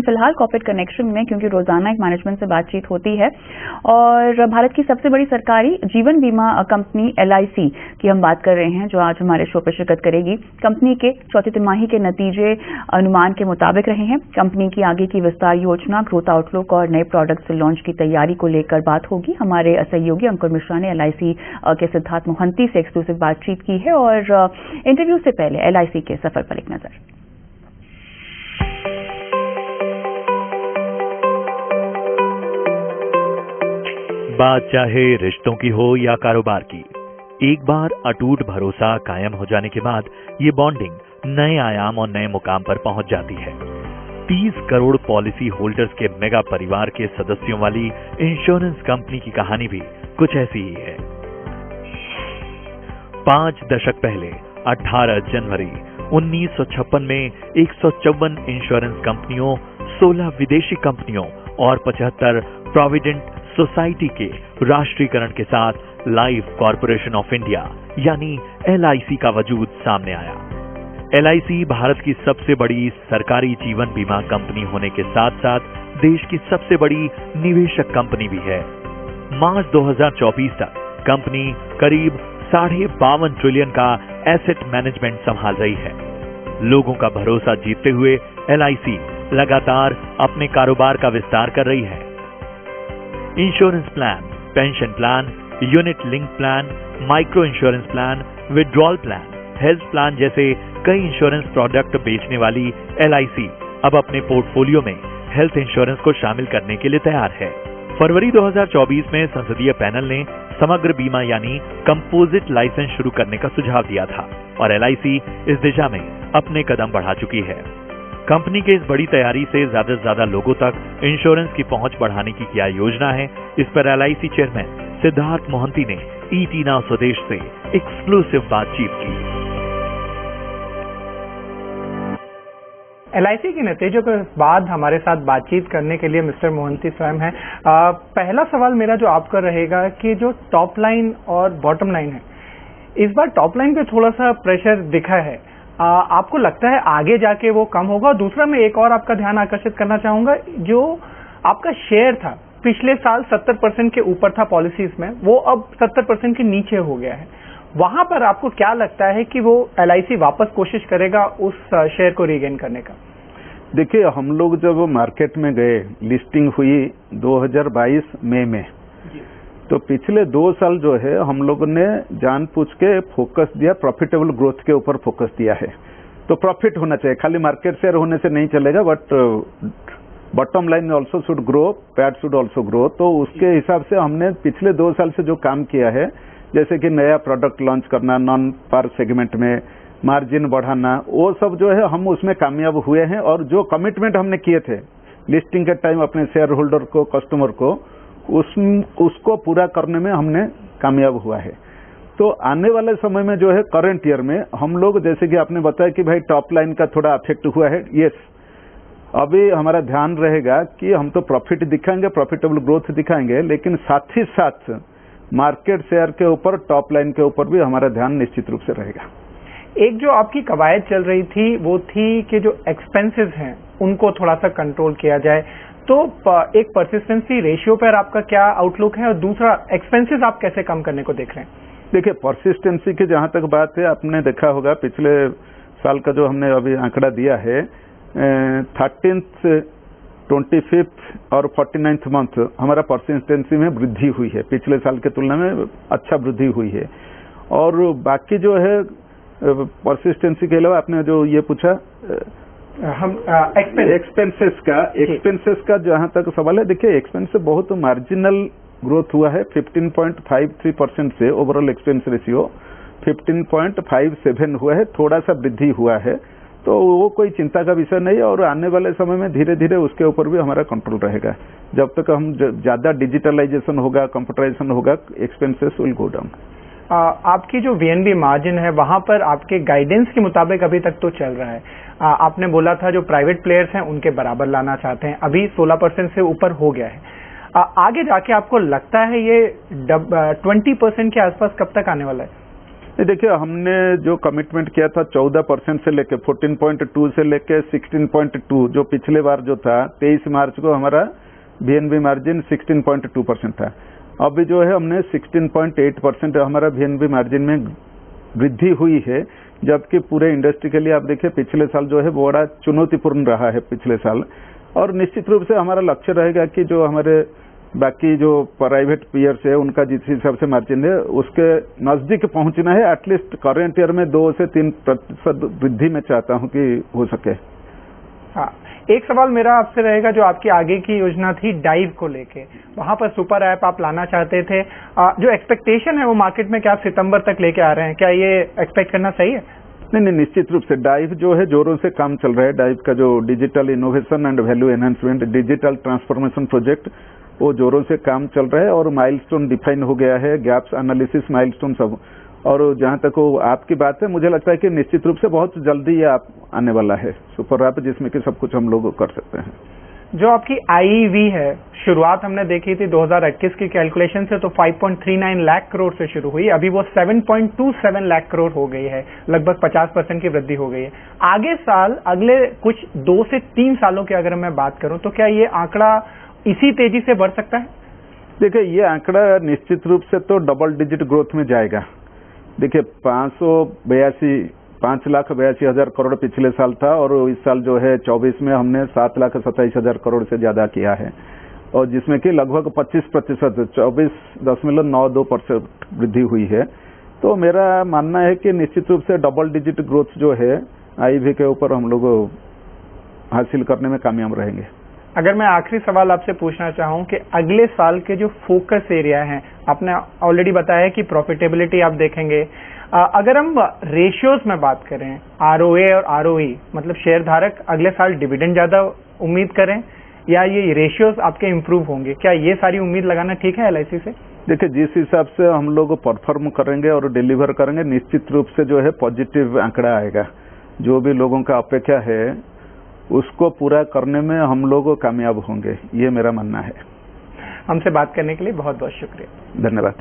फिलहाल corporate connection में, क्योंकि रोजाना एक मैनेजमेंट से बातचीत होती है, और भारत की सबसे बड़ी सरकारी जीवन बीमा कंपनी LIC की हम बात कर रहे हैं, जो आज हमारे शो पर शिरकत करेगी। कंपनी के चौथी तिमाही के नतीजे अनुमान के मुताबिक रहे हैं। कंपनी की आगे की विस्तार योजना, ग्रोथ आउटलुक और नए प्रोडक्ट्स लॉन्च की तैयारी को लेकर बात होगी। हमारे सहयोगी अंकुर मिश्रा ने LIC के सिद्धार्थ मोहंती से एक्सक्लूसिव बातचीत की है, और इंटरव्यू से पहले LIC के सफर पर एक नजर। बात चाहे रिश्तों की हो या कारोबार की, एक बार अटूट भरोसा कायम हो जाने के बाद ये बॉन्डिंग नए आयाम और नए मुकाम पर पहुंच जाती है। 30 करोड़ पॉलिसी होल्डर्स के मेगा परिवार के सदस्यों वाली इंश्योरेंस कंपनी की कहानी भी कुछ ऐसी ही है। 5 दशक पहले 18 जनवरी 1956 में 154 इंश्योरेंस कंपनियों, 16 विदेशी कंपनियों और 75 प्रोविडेंट सोसाइटी के राष्ट्रीयकरण के साथ लाइफ कॉर्पोरेशन ऑफ इंडिया यानी LIC का वजूद सामने आया। LIC भारत की सबसे बड़ी सरकारी जीवन बीमा कंपनी होने के साथ साथ देश की सबसे बड़ी निवेशक कंपनी भी है। मार्च 2024 तक कंपनी करीब 52.5 ट्रिलियन का एसेट मैनेजमेंट संभाल रही है। लोगों का भरोसा जीतते हुए LIC लगातार अपने कारोबार का विस्तार कर रही है। Insurance plan, pension plan, unit link plan, micro insurance plan, withdrawal plan, health plan जैसे कई इंश्योरेंस प्रोडक्ट बेचने वाली LIC अब अपने पोर्टफोलियो में हेल्थ इंश्योरेंस को शामिल करने के लिए तैयार है। फरवरी 2024 में संसदीय पैनल ने समग्र बीमा यानी कंपोजिट लाइसेंस शुरू करने का सुझाव दिया था और LIC इस दिशा में अपने कदम बढ़ा चुकी है। कंपनी के इस बड़ी तैयारी से ज्यादा लोगों तक इंश्योरेंस की पहुंच बढ़ाने की क्या योजना है, इस पर LIC चेयरमैन सिद्धार्थ मोहंती ने ET नाउ स्वदेश से एक्सक्लूसिव बातचीत की। LIC के नतीजों के बाद हमारे साथ बातचीत करने के लिए मिस्टर मोहंती स्वयं हैं। पहला सवाल मेरा जो आपका रहेगा कि जो टॉप लाइन और बॉटम लाइन है, इस बार टॉप लाइन पे थोड़ा सा प्रेशर दिखा है, आपको लगता है आगे जाके वो कम होगा? दूसरा, मैं एक और आपका ध्यान आकर्षित करना चाहूंगा, जो आपका शेयर था पिछले साल 70% के ऊपर था पॉलिसीज में, वो अब 70% के नीचे हो गया है। वहां पर आपको क्या लगता है कि वो LIC वापस कोशिश करेगा उस शेयर को रीगेन करने का? देखिए, हम लोग जब मार्केट में गए, लिस्टिंग हुई 2022 मई में, तो पिछले 2 साल जो है हम लोगों ने जानबूझ के फोकस दिया, प्रॉफिटेबल ग्रोथ के ऊपर फोकस दिया है। तो प्रॉफिट होना चाहिए, खाली मार्केट शेयर होने से नहीं चलेगा, but bottom line also should grow, PAT should also grow. तो उसके हिसाब से हमने पिछले 2 साल से जो काम किया है, जैसे कि नया प्रोडक्ट लॉन्च करना, नॉन पार सेगमेंट में मार्जिन बढ़ाना, वो सब जो है हम उसमें कामयाब हुए हैं। और जो कमिटमेंट हमने किए थे लिस्टिंग के टाइम अपने शेयर होल्डर को, कस्टमर को, उसको पूरा करने में हमने कामयाब हुआ है। तो आने वाले समय में जो है करंट ईयर में हम लोग, जैसे कि आपने बताया कि भाई टॉप लाइन का थोड़ा अफेक्ट हुआ है, यस, अभी हमारा ध्यान रहेगा कि हम तो प्रॉफिट दिखाएंगे, प्रॉफिटेबल ग्रोथ दिखाएंगे, लेकिन साथ ही साथ मार्केट शेयर के ऊपर, टॉप लाइन के ऊपर भी हमारा ध्यान निश्चित रूप से रहेगा। एक जो आपकी कवायद चल रही थी वो थी कि जो एक्सपेंसेस हैं उनको थोड़ा सा कंट्रोल किया जाए, तो एक परसिस्टेंसी रेशियो पर आपका क्या आउटलुक है, और दूसरा एक्सपेंसेस आप कैसे कम करने को देख रहे हैं? देखिए, परसिस्टेंसी की जहां तक बात है, आपने देखा होगा पिछले साल का जो हमने अभी आंकड़ा दिया है, 13th, 25th और 49th मंथ हमारा परसिस्टेंसी में वृद्धि हुई है, पिछले साल के तुलना में अच्छा वृद्धि हुई है। और बाकी जो है परसिस्टेंसी के अलावा आपने जो ये पूछा, हम एक्सपेंसेस का जहां तक सवाल है, देखिए एक्सपेंस से बहुत मार्जिनल ग्रोथ हुआ है, 15.53% से ओवरऑल एक्सपेंस रेशियो 15.57 हुआ है, थोड़ा सा वृद्धि हुआ है। तो वो कोई चिंता का विषय नहीं है, और आने वाले समय में धीरे धीरे उसके ऊपर भी हमारा कंट्रोल रहेगा। जब तक हम ज्यादा डिजिटलाइजेशन होगा, कंप्यूटराइजेशन होगा, एक्सपेंसेस विल गो डाउन। आपकी जो VNB मार्जिन है वहां पर आपके गाइडेंस के मुताबिक अभी तक तो चल रहा है। आपने बोला था जो प्राइवेट प्लेयर्स हैं उनके बराबर लाना चाहते हैं, अभी 16% से ऊपर हो गया है। आगे जाके आपको लगता है ये 20% के आसपास कब तक आने वाला है? देखिए, हमने जो कमिटमेंट किया था 14% से लेके 14.2 से लेके 16.2, जो पिछले बार जो था 23 मार्च को हमारा VNB मार्जिन 16.2% था। अभी जो है हमने 16.8% हमारा VNB मार्जिन में वृद्धि हुई है, जबकि पूरे इंडस्ट्री के लिए आप देखिए पिछले साल जो है बड़ा चुनौतीपूर्ण रहा है पिछले साल। और निश्चित रूप से हमारा लक्ष्य रहेगा कि जो हमारे बाकी जो प्राइवेट पीयर्स है उनका जिस हिसाब से मार्जिन है उसके नजदीक पहुंचना है। एटलीस्ट करंट ईयर में 2 से 3% वृद्धि में चाहता हूं कि हो सके। हाँ, एक सवाल मेरा आपसे रहेगा, जो आपकी आगे की योजना थी डाइव को लेके, वहां पर सुपर ऐप आप लाना चाहते थे, जो एक्सपेक्टेशन है वो मार्केट में क्या आप सितंबर तक लेके आ रहे हैं, क्या ये एक्सपेक्ट करना सही है? नहीं, निश्चित रूप से डाइव जो है जोरों से काम चल रहा है। डाइव का जो digital innovation and value enhancement digital transformation project, वो जोरों से काम चल रहा है और माइलस्टोन डिफाइन हो गया है, गैप्स एनालिसिस माइलस्टोन सब। और जहां तक वो आपकी बात है, मुझे लगता है कि निश्चित रूप से बहुत जल्दी ये आप आने वाला है सुपर ऐप, जिसमें कि सब कुछ हम लोग कर सकते हैं। जो आपकी IEV है, शुरुआत हमने देखी थी 2021 की कैलकुलेशन से तो 5.39 लाख करोड़ से शुरू हुई, अभी वो 7.27 लाख करोड़ हो गई है, लगभग 50% की वृद्धि हो गई है। आगे साल, अगले कुछ 2 से 3 सालों की अगर मैं बात करूं तो क्या ये आंकड़ा इसी तेजी से बढ़ सकता है? देखिए, ये आंकड़ा निश्चित रूप से तो डबल डिजिट ग्रोथ में जाएगा। देखिए, 5,82,000 करोड़ पिछले साल था और इस साल जो है 24 में हमने 7,27,000 करोड़ से ज्यादा किया है, और जिसमें कि लगभग 25% 24.92% वृद्धि हुई है। तो मेरा मानना है कि निश्चित रूप से डबल डिजिट ग्रोथ जो है IEV के ऊपर हम लोग हासिल करने में कामयाब रहेंगे। अगर मैं आखिरी सवाल आपसे पूछना चाहूं कि अगले साल के जो फोकस एरिया हैं, आपने ऑलरेडी बताया कि प्रॉफिटेबिलिटी आप देखेंगे, अगर हम रेशियोज में बात करें, ROA और ROE, मतलब शेयर धारक अगले साल डिविडेंड ज्यादा उम्मीद करें या ये रेशियोज आपके इंप्रूव होंगे, क्या ये सारी उम्मीद लगाना ठीक है LIC से? देखिए, जिस हिसाब से हम लोग परफॉर्म करेंगे और डिलीवर करेंगे, निश्चित रूप से जो है पॉजिटिव आंकड़ा आएगा। जो भी लोगों का अपेक्षा है उसको पूरा करने में हम लोग कामयाब होंगे, ये मेरा मानना है। हमसे बात करने के लिए बहुत बहुत शुक्रिया। धन्यवाद।